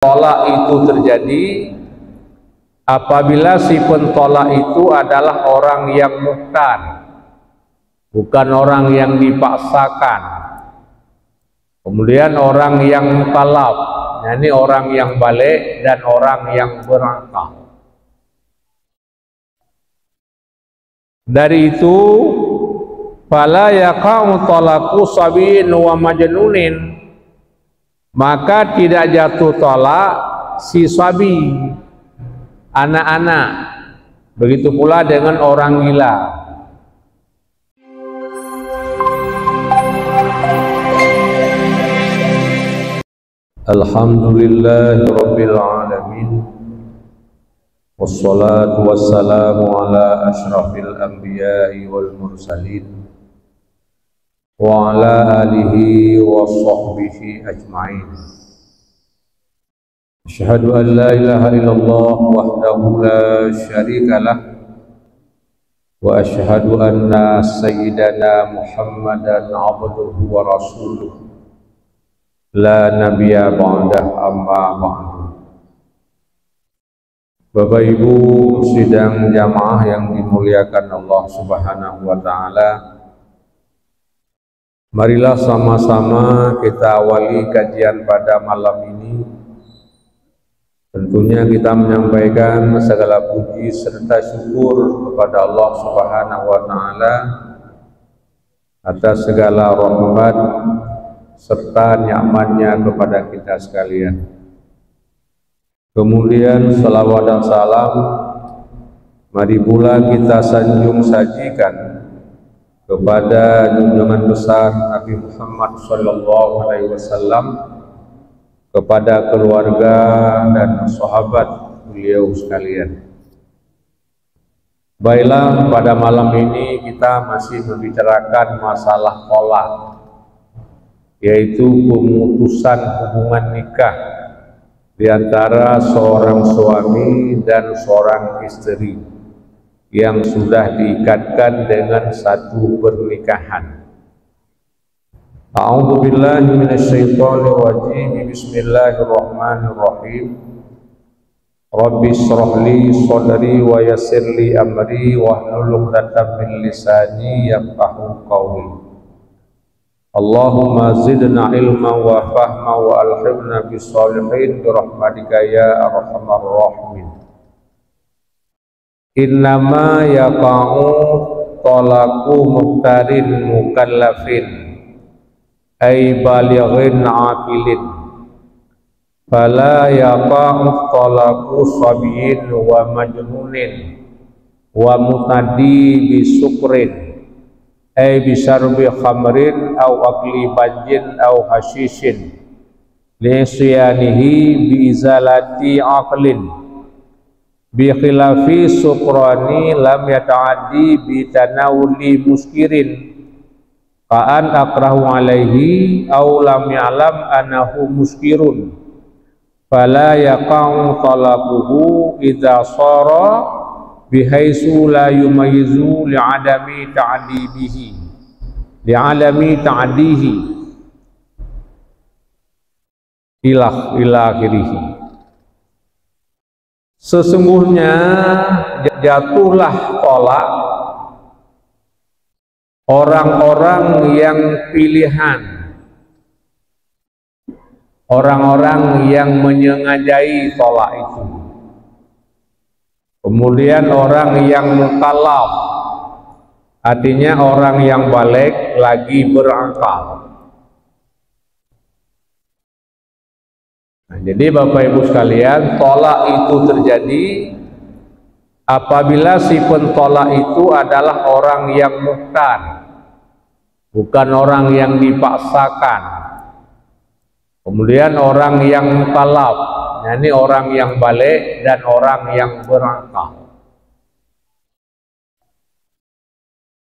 Tolak itu terjadi apabila si pentolak itu adalah orang yang muhtar, bukan orang yang dipaksakan. Kemudian orang yang mukallaf, yakni orang yang balik dan orang yang berakal. Dari itu, fala yaqa'u talaqu sabiyyin wa majnunin, maka tidak jatuh tolak si sabi, anak-anak, begitu pula dengan orang gila. Alhamdulillahi rabbil alamin, wassalatu wassalamu ala asyrafil anbiya'i wal mursalin wa ala alihi wa sahbihi ajma'in. Asyhadu an la ilaha illallah wahdahu la syarika lah wa asyhadu anna sayyidana Muhammadan abduhu wa rasuluh la nabiyya ba'dah, amma ba'du. Bapak Ibu sidang jamaah yang dimuliakan Allah Subhanahu wa taala, marilah sama-sama kita awali kajian pada malam ini. Tentunya kita menyampaikan segala puji serta syukur kepada Allah Subhanahu wa taala atas segala rahmat serta nikmatnya kepada kita sekalian. Kemudian salawat dan salam mari pula kita sanjung sajikan kepada junjungan besar Nabi Muhammad SAW, kepada keluarga dan sahabat beliau sekalian. Baiklah, pada malam ini kita masih membicarakan masalah tolak, yaitu pemutusan hubungan nikah di antara seorang suami dan seorang istri yang sudah diikatkan dengan satu pernikahan. A'udzu billahi minasyaitonir rajim. Bismillahirrahmanirrahim. Rabbi shrah li sadri wa yassir li amri wahlul 'uqdatam min lisani yafqahu qawli. Allahumma zidna ilma wa fahma wa alhimna bis-shalihin bi rahmatika ya arhamar rahimin. Innama yaqa'u talaqu muhtarin mukallafin ay balighin aqilin, fala yaqa'u talaqu sabiyyin wa majnunin wa mutaddi bisukrin ay bisarbi khamrin aw akli banjin aw hashishin li'syanihi biizalati aqlin bi khilafi sukrani lam yata'addi bi tanawuli muskirin fa'an akrahu alaihi aw lam ya'lam anahu muskirun fala yaqa'u talaquhu idza sara bihaisu la yumayyizu li'adami ta'dihi ila akhirih. Sesungguhnya jatuhlah tolak orang-orang yang pilihan, orang-orang yang menyengajai tolak itu. Kemudian orang yang mukallaf, artinya orang yang balik lagi berakal. Nah, jadi Bapak Ibu sekalian, tolak itu terjadi apabila si pentolak itu adalah orang yang muhtar, bukan orang yang dipaksakan. Kemudian orang yang mukallaf, yakni orang yang balik dan orang yang berakal.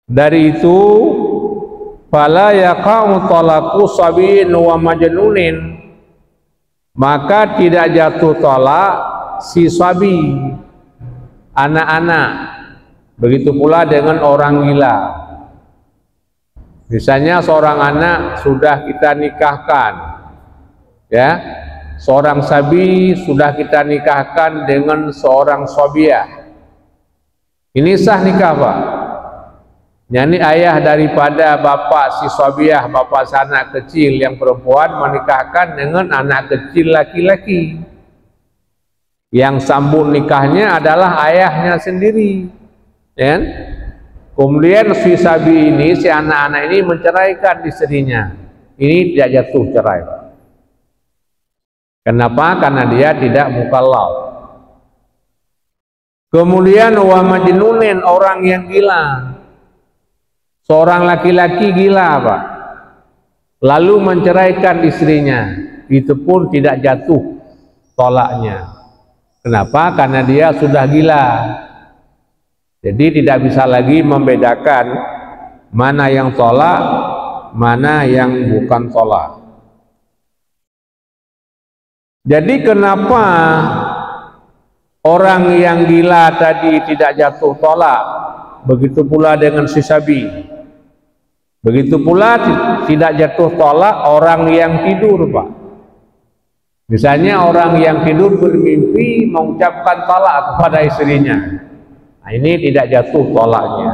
Dari itu, fala yaqa'u talaqu sabiyyin wa majnunin, maka tidak jatuh tolak si sabi, anak-anak, begitu pula dengan orang gila. Misalnya seorang anak sudah kita nikahkan, ya, seorang sabi sudah kita nikahkan dengan seorang sobiah. Ini sah nikah, Pak. Yani ayah daripada bapak si sobiah, bapak si anak kecil yang perempuan menikahkan dengan anak kecil laki-laki. Yang sambung nikahnya adalah ayahnya sendiri. Ya? Kemudian si sabi ini, si anak-anak ini menceraikan istrinya. Ini tidak jatuh cerai. Kenapa? Karena dia tidak mukallaf. Kemudian wa majnunin, orang yang gila. Seorang laki-laki gila, Pak. Lalu menceraikan istrinya. Itu pun tidak jatuh tolaknya. Kenapa? Karena dia sudah gila. Jadi tidak bisa lagi membedakan mana yang tolak, mana yang bukan tolak. Jadi kenapa orang yang gila tadi tidak jatuh tolak? Begitu pula dengan si sabi. Begitu pula tidak jatuh tolak orang yang tidur, Pak. Misalnya orang yang tidur bermimpi mengucapkan talak kepada istrinya. Nah, ini tidak jatuh tolaknya.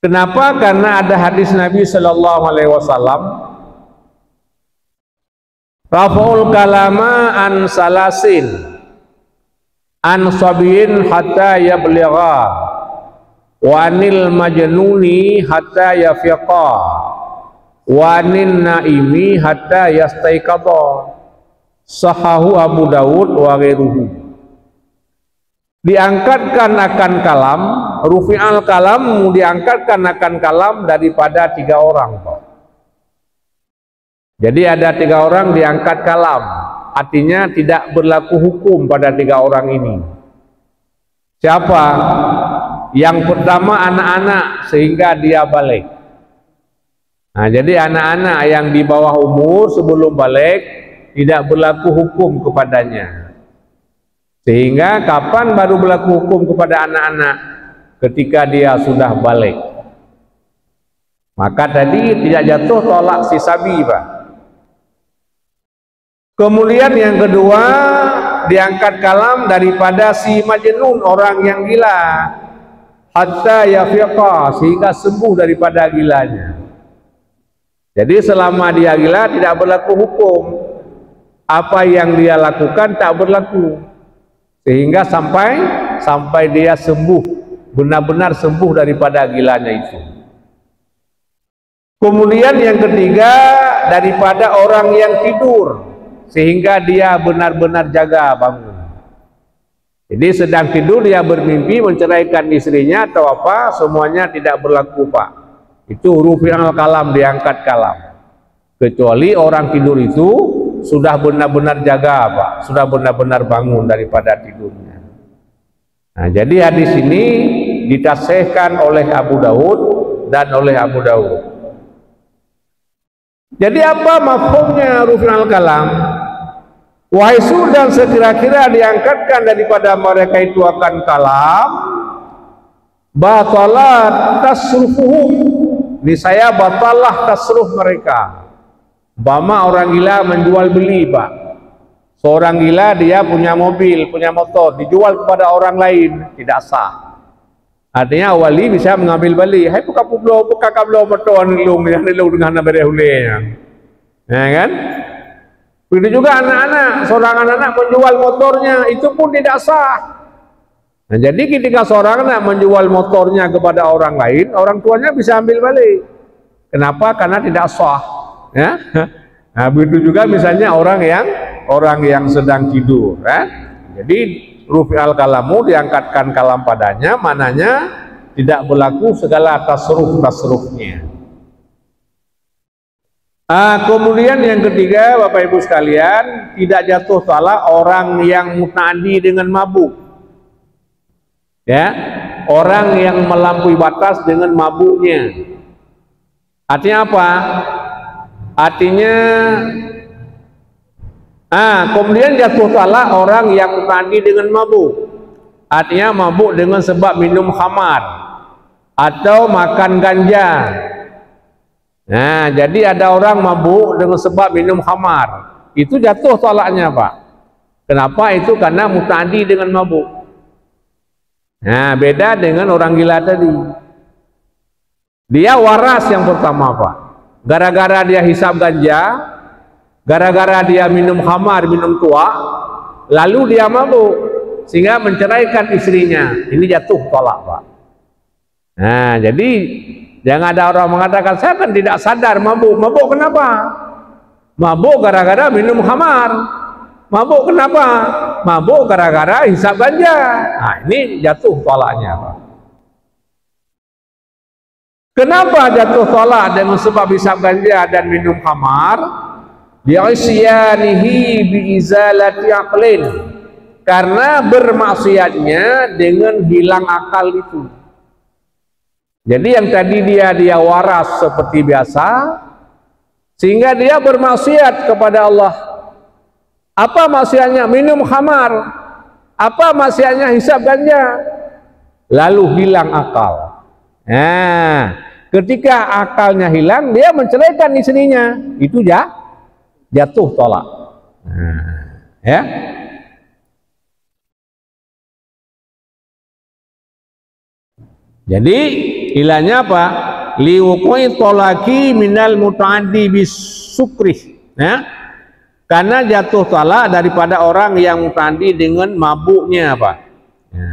Kenapa? Karena ada hadis Nabi Sallallahu Alaihi Wasallam, Rafa'ul kalama an salasin, an sabiyin hatta yabligha, wa anil majnuni hatta yafiqa, wa anin naimi hatta yastaiqadha. Sahahu Abu Dawud wa ghairuhu. Diangkatkan akan kalam, rufi'al kalam, diangkatkan akan kalam daripada 3 orang, Pak. Jadi ada 3 orang diangkat kalam, artinya tidak berlaku hukum pada 3 orang ini. Siapa? Yang pertama anak-anak sehingga dia balik. Nah, jadi anak-anak yang di bawah umur sebelum balik tidak berlaku hukum kepadanya. Sehingga kapan baru berlaku hukum kepada anak-anak? Ketika dia sudah balik. Maka tadi tidak jatuh tolak si sabi, Pak. Kemudian yang kedua, diangkat kalam daripada si majnun, orang yang gila, hatta yafiqa, sehingga sembuh daripada gilanya. Jadi selama dia gila tidak berlaku hukum. Apa yang dia lakukan tak berlaku. Sehingga sampai dia sembuh, benar-benar sembuh daripada gilanya itu. Kemudian yang ketiga, daripada orang yang tidur, sehingga dia benar-benar jaga bangun. Jadi sedang tidur dia bermimpi menceraikan istrinya atau apa, semuanya tidak berlaku, Pak. Itu rufi'al kalam, diangkat kalam. Kecuali orang tidur itu sudah benar-benar jaga, Pak, sudah benar-benar bangun daripada tidurnya. Nah, jadi hadis ini ditasihkan oleh Abu Dawud dan oleh Abu Dawud. Jadi apa mafhumnya rufi'al kalam? Wahaisu, dan sekira-kira diangkatkan daripada mereka itu akan kalam, batalat tasrufuhum, niscaya batalah tasruf mereka. Bama orang gila menjual beli, Pak. Seorang gila dia punya mobil, punya motor, dijual kepada orang lain, tidak sah. Artinya wali bisa mengambil balik. Hai buka kablo motor nilung dengan berehulenya. Ya kan? Begitu juga anak-anak, seorang anak-anak menjual motornya, itu pun tidak sah. Nah, jadi ketika seorang anak menjual motornya kepada orang lain, orang tuanya bisa ambil balik. Kenapa? Karena tidak sah. Ya, nah begitu juga misalnya orang yang sedang tidur. Ya? Jadi rufi'al kalamu, diangkatkan kalam padanya, mananya tidak berlaku segala tasrufnya. Kemudian yang ketiga, Bapak Ibu sekalian, tidak jatuh tolak orang yang muta'addi dengan mabuk. Ya, orang yang melampaui batas dengan mabuknya. Artinya apa? Artinya kemudian jatuh talak orang yang muta'addi dengan mabuk. Artinya mabuk dengan sebab minum khamar atau makan ganja. Nah, jadi ada orang mabuk dengan sebab minum khamar. itu jatuh tolaknya Pak. Kenapa? Itu karena muta'addi dengan mabuk. Nah, beda dengan orang gila tadi. Dia waras yang pertama Pak. Gara-gara dia hisap ganja, gara-gara dia minum khamar, minum tua, lalu dia mabuk sehingga menceraikan istrinya. Ini jatuh tolak Pak. Nah, jadi jangan ada orang mengatakan saya kan tidak sadar mabuk. Mabuk kenapa? Mabuk gara-gara minum khamar. Mabuk kenapa? Mabuk gara-gara hisap ganja. Nah, ini jatuh tolaknya Pak. Kenapa jatuh tolak dengan sebab hisap ganja dan minum khamar? Bi'isyanihi biizalati aqlin, karena bermaksiatnya dengan hilang akal itu. Jadi yang tadi dia waras seperti biasa, sehingga dia bermaksiat kepada Allah. Apa maksiatnya? Minum khamar. Apa maksiatnya? Hisap ganja. Lalu hilang akal. Nah, ketika akalnya hilang, dia menceraikan istrinya. Itu jatuh tolak. Nah, ya. Jadi ilahnya apa? Liwuqi tolaki minal muta'addi bisukri. Ya. Karena jatuh talak daripada orang yang muta'addi dengan mabuknya Pak. Ya.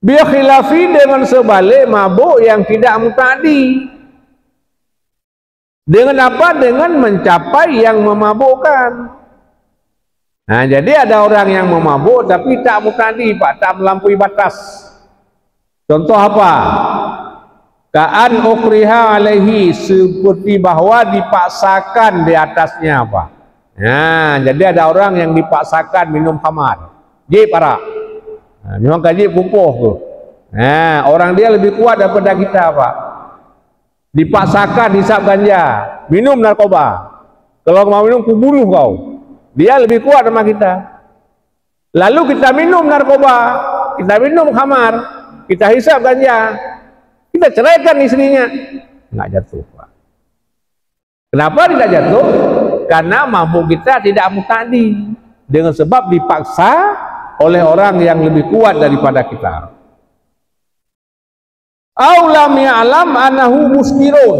Biar khilafi dengan sebalik mabuk yang tidak muta'addi. Dengan apa? Dengan mencapai yang memabukkan. Nah, jadi ada orang yang memabuk tapi tak muta'addi Pak, tak melampaui batas. Contoh apa? Ka'an ukriha alaihi, seperti bahwa dipaksakan di atasnya Pak. Nah, jadi ada orang yang dipaksakan minum khamar. Jip para. Nah, memang kaji pumpuh tuh. Nah, orang dia lebih kuat daripada kita Pak. Dipaksakan hisap ganja, minum narkoba. Kalau mau minum kubunuh kau. Dia lebih kuat sama kita. Lalu kita minum narkoba, kita minum khamar, kita hisap ganja, kita ceraikan istrinya. Nggak jatuh Pak. Kenapa tidak jatuh? Karena mabuk kita tidak muta'addi, dengan sebab dipaksa oleh orang yang lebih kuat daripada kita. Aulam ya'lam anahu muskirun,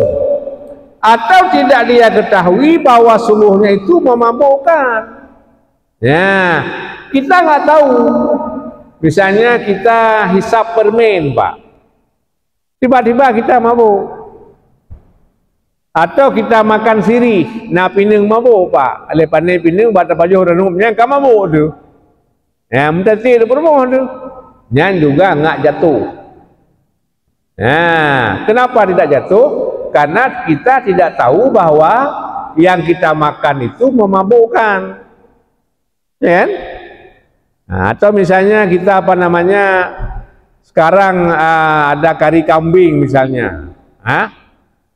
atau tidak dia ketahui bahwa sungguhnya itu memabukkan. Ya, kita nggak tahu. Misalnya kita hisap permen Pak, tiba-tiba kita mabuk. Atau kita makan sirih, nah pining mabuk Pak. Lepas ni pining bata baju renungnya kamu mabuk tu. Ya, mentati tu permoh tu. Nyan juga nggak jatuh. Nah, kenapa tidak jatuh? Karena kita tidak tahu bahwa yang kita makan itu memabukkan. Ya kan? Nah, atau misalnya kita apa namanya sekarang ada kari kambing misalnya.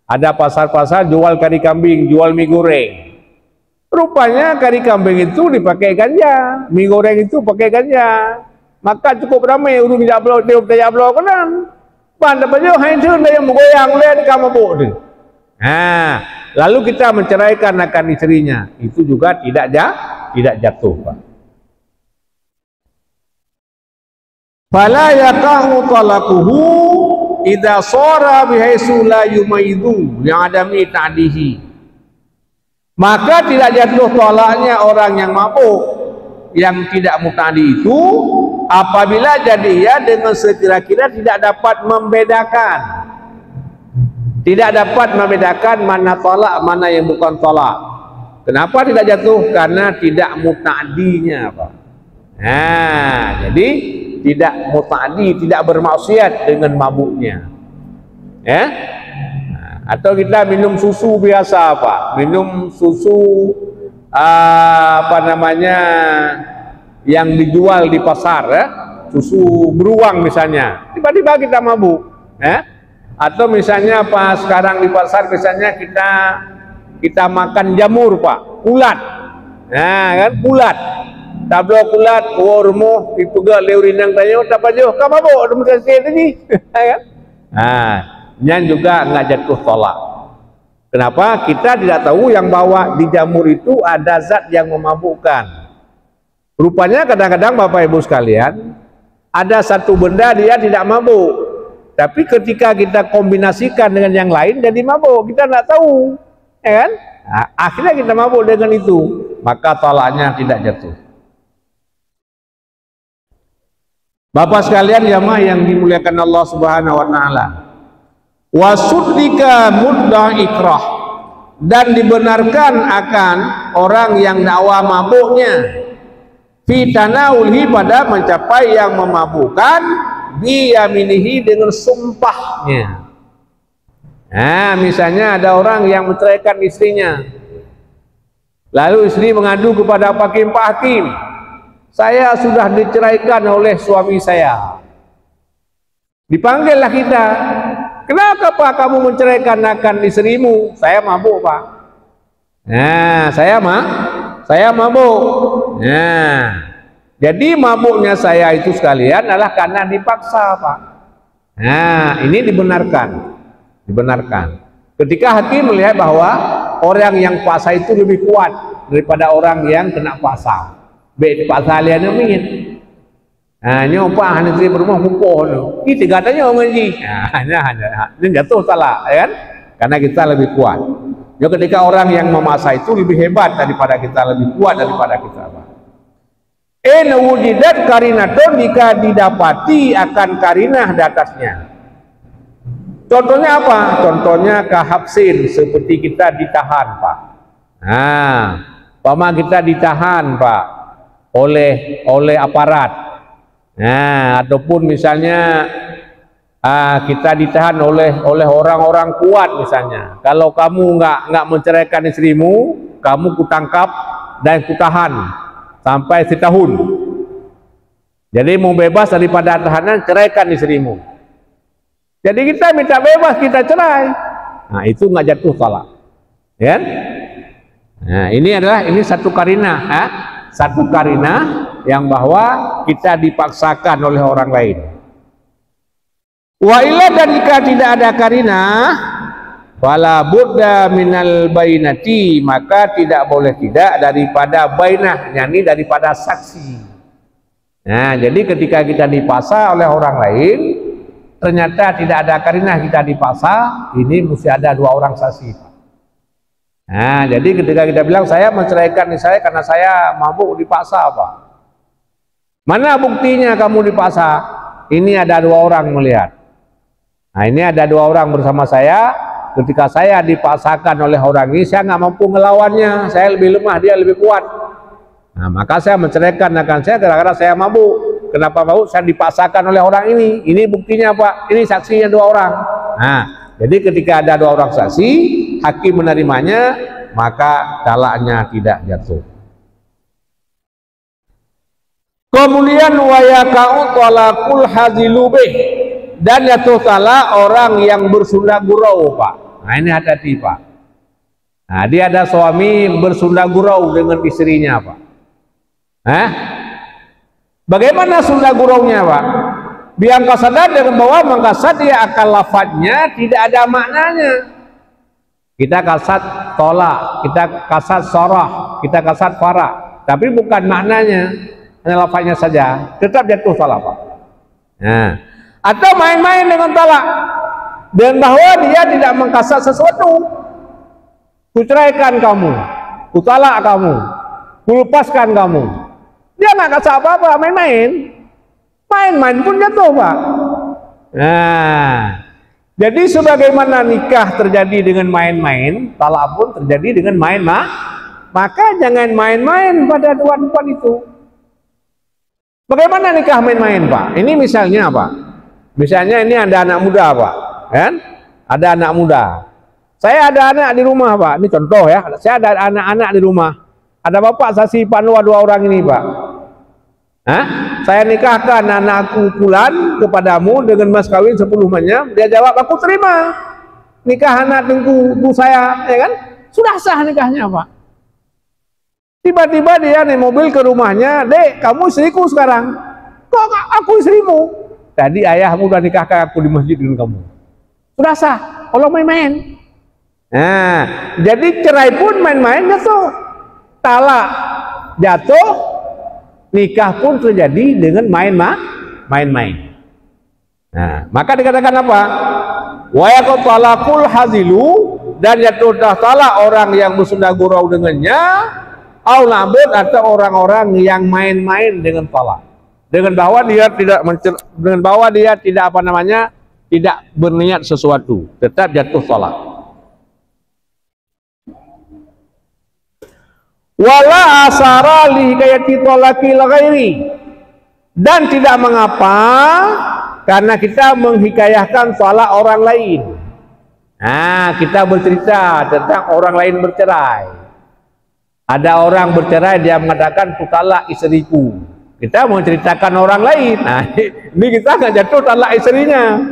Ada pasar-pasar jual kari kambing, jual mie goreng. Rupanya kari kambing itu dipakai ganja, mie goreng itu pakai ganja. Maka cukup ramai urung jablo tiup jablo kanan. Pada baju hai tu dia menggoyang oleh kamu bodoh. Nah, lalu kita menceraikan akan istrinya, itu juga tidak jatuh Pak. Fala yaqahu talaquhu idza shara bihaisu la yumayyidu yang adami ta'dihi. Maka tidak jatuh tolaknya orang yang mabuk yang tidak muta'addi itu apabila jadi ia dengan sekira-kira tidak dapat membedakan. Tidak dapat membedakan mana tolak, mana yang bukan tolak. Kenapa tidak jatuh? Karena tidak muta'addinya Pak. Nah, jadi tidak muta'addi, tidak bermaksiat dengan mabuknya. Ya? Atau kita minum susu biasa Pak, minum susu apa namanya yang dijual di pasar ya, susu beruang misalnya, tiba-tiba kita mabuk ya. Atau misalnya apa sekarang di pasar misalnya kita makan jamur Pak, ulat. Nah kan ulat, tablo ulat, warmo, dipuga leurinang tayo, tapajo, kamu mabuk, demonstrasi ini, kan? Nah, nyan juga nggak jatuh tolak. Kenapa? Kita tidak tahu yang bawa di jamur itu ada zat yang memabukkan. Rupanya kadang-kadang Bapak Ibu sekalian, ada satu benda dia tidak mabuk, tapi ketika kita kombinasikan dengan yang lain jadi mabuk, kita tidak tahu, ya kan? Nah, akhirnya kita mabuk dengan itu, maka talaknya tidak jatuh. Bapak sekalian jamaah yang dimuliakan Allah Subhanahu wa taala, wasuddika mudda ikrah, dan dibenarkan akan orang yang dakwa mabuknya fi tanawulhi, pada mencapai yang memabukkan, biyaminihi, dengan sumpahnya. Nah, misalnya ada orang yang menceraikan istrinya, lalu istri mengadu kepada Pak Hakim, saya sudah diceraikan oleh suami saya. Dipanggillah kita, kenapa Pak kamu menceraikan akan istrimu? Saya mabuk Pak. Nah, saya mabuk. Nah, jadi mabuknya saya itu sekalian adalah karena dipaksa Pak. Nah, ini dibenarkan. Ketika hakim melihat bahwa orang yang puasa itu lebih kuat daripada orang yang kena puasa. Baik puasa lian mingit. Nah, nyoba hanya di rumah hukum. Ini katanya orang ngaji. Nah, ini jatuh salah, ya kan? Karena kita lebih kuat. Ya, ketika orang yang memaksa itu lebih hebat daripada kita, lebih kuat daripada kita. Wujidat karinatun, jika didapati akan karinah di atasnya. Contohnya apa? Contohnya kahabsin, seperti kita ditahan Pak. Nah, umpama kita ditahan Pak oleh aparat. Nah, ataupun misalnya kita ditahan oleh orang-orang kuat misalnya. Kalau kamu nggak menceraikan istrimu, kamu kutangkap dan kutahan sampai setahun. Jadi mau bebas daripada tahanan, ceraikan istrimu. Jadi kita minta bebas, kita cerai. Nah, itu nggak jatuh talak, ya? Nah, ini satu karinah, satu karinah yang bahwa kita dipaksakan oleh orang lain. Wa illa, dan jika tidak ada karinah, fala budda minal bainati, maka tidak boleh tidak daripada bainah, yakni daripada saksi. Nah, jadi ketika kita dipaksa oleh orang lain, ternyata tidak ada karinah, kita dipaksa, ini mesti ada dua orang saksi. Nah, jadi ketika kita bilang saya menceraikan saya karena saya mabuk dipaksa Pak. Mana buktinya kamu dipaksa? Ini ada dua orang melihat. Nah, ini ada dua orang bersama saya. Ketika saya dipaksakan oleh orang ini, saya nggak mampu ngelawannya, saya lebih lemah, dia lebih kuat. Nah, maka saya menceraikan akan saya gara-gara saya mabuk. Kenapa mabuk? Saya dipaksakan oleh orang ini. Ini buktinya Pak, ini saksinya dua orang. Nah, jadi ketika ada dua orang saksi, hakim menerimanya, maka talaknya tidak jatuh. Kemudian wayakau talakul hazilubih, dan jatuh talak orang yang bersunda gurau Pak. Nah, ini hati-hati Pak. Nah, dia ada suami bersunda gurau dengan istrinya Pak. Bagaimana sunda guraunya Pak? Biang kasadat dengan bahwa mengkasat dia akan lafadznya tidak ada maknanya. Kita kasat tolak, kita kasat sorah, kita kasat farah, tapi bukan maknanya, hanya lafadznya saja, tetap jatuh talak Pak. Nah, atau main-main dengan talak, dan bahwa dia tidak mengkasat sesuatu. Kuceraikan kamu, kutalak kamu, kulepaskan kamu. Dia nggak kasih apa-apa, main-main pun jatuh Pak. Nah, jadi sebagaimana nikah terjadi dengan main-main, talak pun terjadi dengan maka jangan main-main pada dua tempat itu. Bagaimana nikah main-main Pak? Ini misalnya Pak, misalnya ini ada anak muda Pak, kan? Ada anak muda. Saya ada anak di rumah Pak, ini contoh ya, saya ada anak-anak di rumah. Ada bapak saksi panua dua orang ini Pak. Saya nikahkan anakku Fulan kepadamu dengan mas kawin 10 manyam. Dia jawab, aku terima nikah anak tengku saya, ya kan? Sudah sah nikahnya Pak. Tiba-tiba dia naik mobil ke rumahnya, dek kamu istriku sekarang. Kok aku istrimu? Tadi ayahmu udah nikahkan aku di masjid dengan kamu. Sudah sah, kalau main-main. Nah, jadi cerai pun main-main jatuh, talak jatuh, nikah pun terjadi dengan main-main. Nah, maka dikatakan apa? Wa yaqtalaqul hazilu, dan jatuh talak orang yang bersunda gurau dengannya, au labud, atau orang-orang yang main-main dengan talak, dengan bahwa dia tidak apa namanya, tidak berniat sesuatu, tetap jatuh talak. Wala asara li hikayati talaqil ghairi, dan tidak mengapa karena kita menghikayahkan talak orang lain. Nah, kita bercerita tentang orang lain bercerai. Ada orang bercerai, dia mengatakan ku talak istriku. Kita menceritakan orang lain. Nah, ini kita nggak jatuh talak istrinya.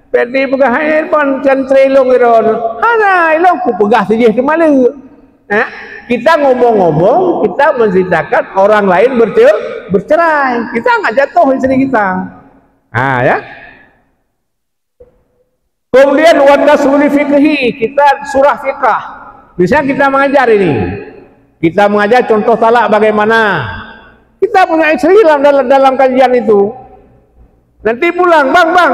Pedi pegah handphone can trelong iron. Hana ilong ku pegah sejih ke mana? Kita ngomong-ngomong, kita menceritakan orang lain bercerai. Kita nggak jatuh istri kita. Nah, ya. Kemudian watasuli fikhi, kita surah fikah. Misalnya kita mengajar ini, kita mengajar contoh talak bagaimana. Kita punya istri dalam kajian itu. Nanti pulang, bang,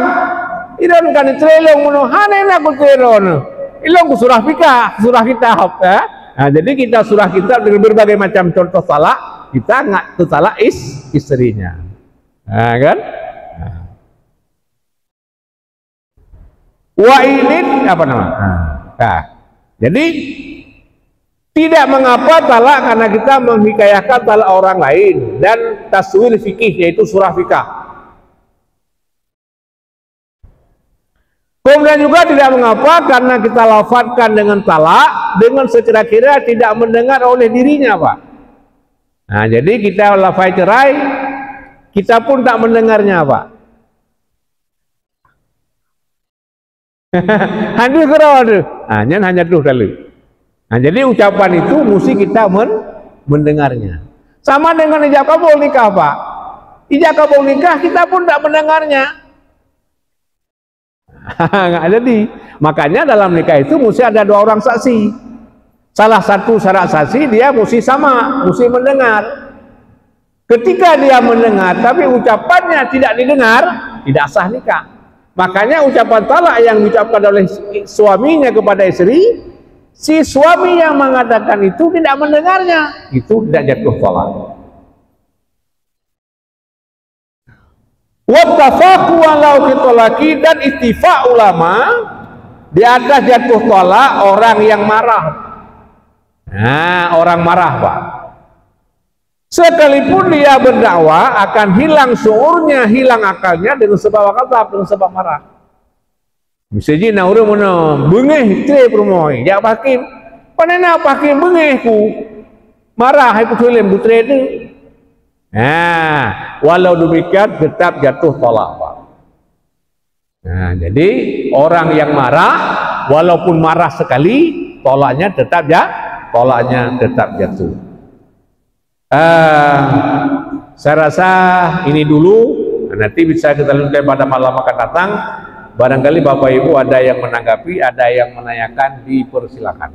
idon kan trelong mono, hana aku trelong. Ilong ku surah fikah, surah kitab, ya. Nah, jadi kita surah kitab dengan berbagai macam contoh talak, kita nggak talak istrinya. Nah, kan? Wa ini apa nama? Nah, jadi tidak mengapa talak karena kita menghikayahkan talak orang lain, dan taswir fikih, yaitu surah fikah. Kemudian juga tidak mengapa karena kita lafadzkan dengan talak dengan secara kira tidak mendengar oleh dirinya, Pak. Nah, jadi kita lafaz cerai, kita pun tak mendengarnya, Pak. Hanya tuh kali. Nah, jadi ucapan itu mesti kita mendengarnya. Sama dengan ijab kabul nikah, Pak. Ijab kabul nikah kita pun tak mendengarnya. Nggak jadi. Makanya dalam nikah itu mesti ada dua orang saksi. Salah satu syarat saksi dia mesti sama, mesti mendengar. Ketika dia mendengar tapi ucapannya tidak didengar, tidak sah nikah. Makanya ucapan talak yang diucapkan oleh suaminya kepada istri, si suami yang mengatakan itu tidak mendengarnya, itu tidak jatuh talak. Wattafaqu walau kitolaki, dan ittifaq ulama di atas jatuh talak orang yang marah. Nah, orang marah, Pak. Sekalipun dia berdakwah akan hilang syuurnya, hilang akalnya dengan sebab ghadab, dengan sebab marah. Misalnya na urang mana bengeh tre permoy, ya hakim. Panena hakim bengeh ku. Marah hai putulim putre itu. Nah, walau demikian tetap jatuh talak, Pak. Nah, jadi orang yang marah walaupun marah sekali, tolaknya tetap jatuh. Saya rasa ini dulu, nanti bisa kita lanjutkan pada malam akan datang. Barangkali Bapak Ibu ada yang menanggapi, ada yang menanyakan, dipersilakan.